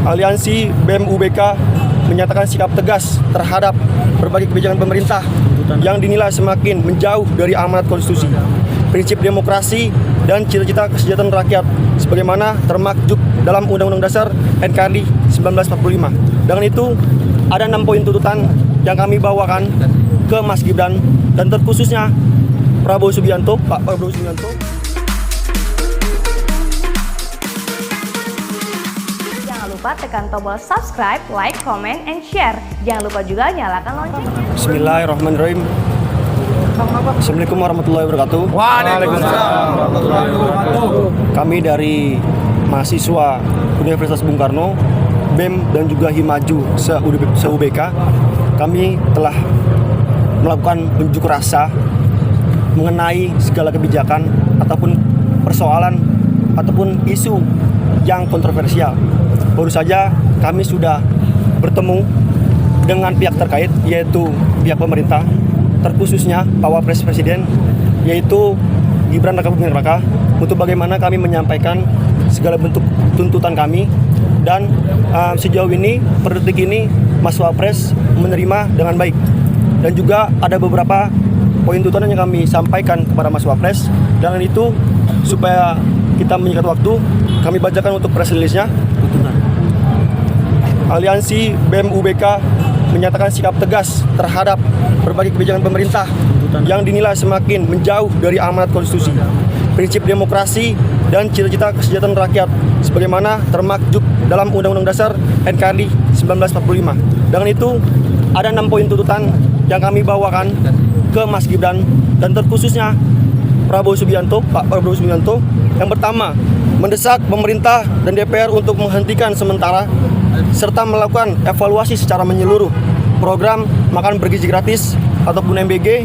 Aliansi BEM UBK menyatakan sikap tegas terhadap berbagai kebijakan pemerintah yang dinilai semakin menjauh dari amanat konstitusi, prinsip demokrasi, dan cita-cita kesejahteraan rakyat sebagaimana termaktub dalam Undang-Undang Dasar NKRI 1945. Dengan itu, ada 6 poin tuntutan yang kami bawakan ke Mas Gibran dan terkhususnya Pak Prabowo Subianto. Jangan lupa tekan tombol subscribe, like, comment, and share. Jangan lupa juga nyalakan loncengnya. Bismillahirrahmanirrahim. Assalamualaikum warahmatullahi wabarakatuh. Waalaikumsalam warahmatullahi wabarakatuh. Kami dari mahasiswa Universitas Bung Karno, BEM dan juga Himaju se-UBK, kami telah melakukan unjuk rasa mengenai segala kebijakan ataupun persoalan ataupun isu yang kontroversial. Baru saja kami sudah bertemu dengan pihak terkait, yaitu pihak pemerintah, terkhususnya Pak Wapres Presiden, yaitu Gibran Rakabuming Raka, untuk bagaimana kami menyampaikan segala bentuk tuntutan kami. Dan sejauh ini, per detik ini, Mas Wapres menerima dengan baik. Dan juga ada beberapa poin tuntutan yang kami sampaikan kepada Mas Wapres. Dan itu, supaya kita menyingkat waktu, kami bacakan untuk press release-nya. Aliansi BEM UBK menyatakan sikap tegas terhadap berbagai kebijakan pemerintah yang dinilai semakin menjauh dari amanat konstitusi, prinsip demokrasi, dan cita-cita kesejahteraan rakyat sebagaimana termaktub dalam Undang-Undang Dasar NKRI 1945. Dengan itu, ada 6 poin tuntutan yang kami bawakan ke Mas Gibran dan terkhususnya Pak Prabowo Subianto. Yang pertama, mendesak pemerintah dan DPR untuk menghentikan sementara serta melakukan evaluasi secara menyeluruh program makan bergizi gratis ataupun MBG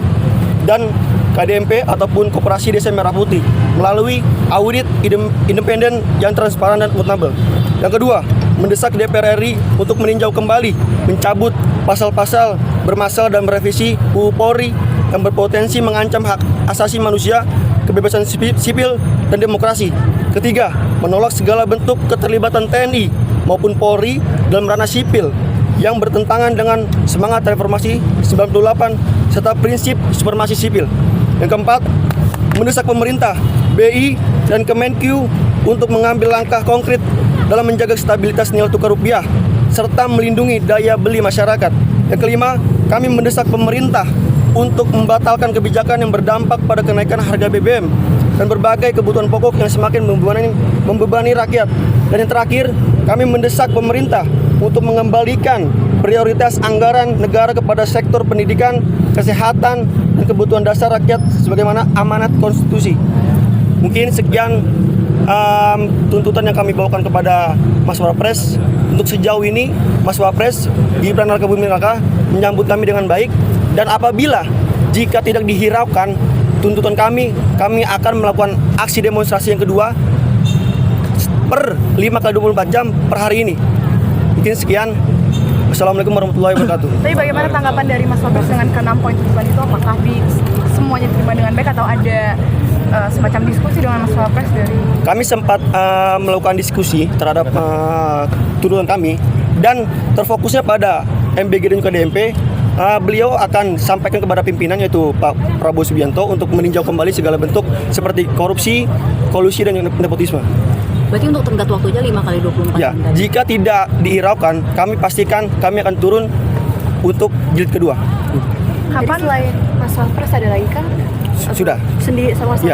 dan KDMP ataupun Koperasi Desa Merah Putih melalui audit independen yang transparan dan akuntabel. Yang kedua, mendesak DPR RI untuk meninjau kembali, mencabut pasal-pasal bermasalah dan merevisi UU Polri yang berpotensi mengancam hak asasi manusia, kebebasan sipil, dan demokrasi. Ketiga, menolak segala bentuk keterlibatan TNI maupun Polri dalam ranah sipil yang bertentangan dengan semangat reformasi 98 serta prinsip supremasi sipil. Yang keempat, mendesak pemerintah, BI, dan Kemenq untuk mengambil langkah konkret dalam menjaga stabilitas nilai tukar rupiah serta melindungi daya beli masyarakat. Yang kelima, kami mendesak pemerintah untuk membatalkan kebijakan yang berdampak pada kenaikan harga BBM dan berbagai kebutuhan pokok yang semakin membebani rakyat. Dan yang terakhir, kami mendesak pemerintah untuk mengembalikan prioritas anggaran negara kepada sektor pendidikan, kesehatan, dan kebutuhan dasar rakyat sebagaimana amanat konstitusi. Mungkin sekian tuntutan yang kami bawakan kepada Mas Wapres. Untuk sejauh ini, Mas Wapres Gibran Rakabuming Raka menyambut kami dengan baik. Dan apabila jika tidak dihiraukan tuntutan kami akan melakukan aksi demonstrasi yang kedua per 5x24 jam per hari ini. Mungkin sekian. Wassalamualaikum warahmatullahi wabarakatuh. Tapi bagaimana tanggapan dari Mas Wapres dengan ke-6 poin tuntutan itu? Apakah semuanya diterima dengan baik atau ada semacam diskusi dengan Mas Wapres dari? Kami sempat melakukan diskusi terhadap tuntutan kami dan terfokusnya pada MBG dan juga DMP. Beliau akan sampaikan kepada pimpinan yaitu Pak Prabowo Subianto untuk meninjau kembali segala bentuk seperti korupsi, kolusi, dan nepotisme. Berarti untuk tenggat waktunya 5x24 ya, jam? Jika tidak dihiraukan, kami pastikan kami akan turun untuk jilid kedua. Kapan selain Mas Wapres ada lagi kan? Sudah. Sendiri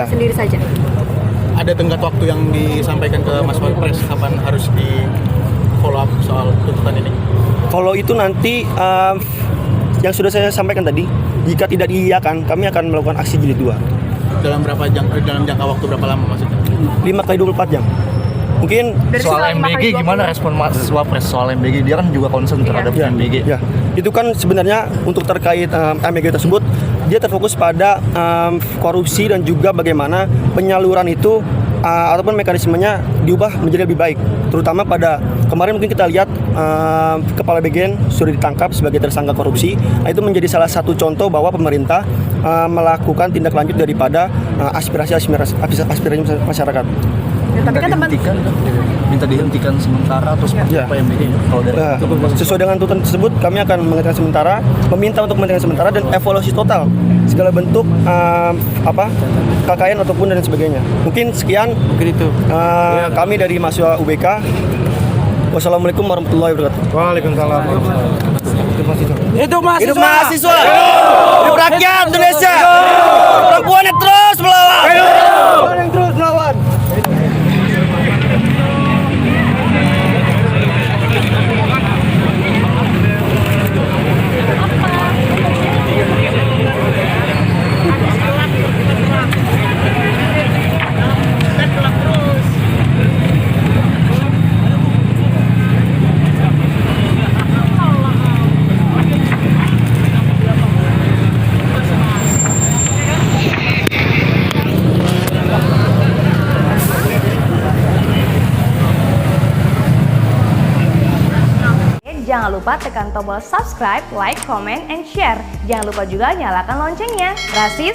sendiri saja? Ada tenggat waktu yang disampaikan ke Mas Wapres kapan harus di follow up soal tuntutan ini? Kalau itu nanti yang sudah saya sampaikan tadi, jika tidak diiyakan, kami akan melakukan aksi jilid 2. Dalam jangka waktu berapa lama maksudnya? 5x24 jam. Mungkin soal MBG gimana respon Mas Wapres soal MBG? Dia kan juga concern terhadap MBG. Ya, itu kan sebenarnya untuk terkait MBG tersebut, dia terfokus pada korupsi dan juga bagaimana penyaluran itu ataupun mekanismenya diubah menjadi lebih baik. Terutama pada kemarin mungkin kita lihat Kepala BGN sudah ditangkap sebagai tersangka korupsi. Itu menjadi salah satu contoh bahwa pemerintah melakukan tindak lanjut daripada aspirasi masyarakat. Ya, tapi kan teman minta dihentikan sementara atau seperti Ya. apa MBG kalau dari Nah, sesuai dengan tuntutan tersebut, kami akan menghentikan sementara, meminta untuk menghentikan sementara dan evaluasi total segala bentuk KKN ataupun dan sebagainya. Mungkin sekian. Mungkin itu. Kami dari mahasiswa UBK. Wassalamualaikum warahmatullahi wabarakatuh. Waalaikumsalam. Hidup mahasiswa. Hidup rakyat Indonesia. Perempuan yang terus melawan. Perempuan yang terus melawan. Jangan lupa tekan tombol subscribe, like, comment, and share. Jangan lupa juga nyalakan loncengnya. Rasis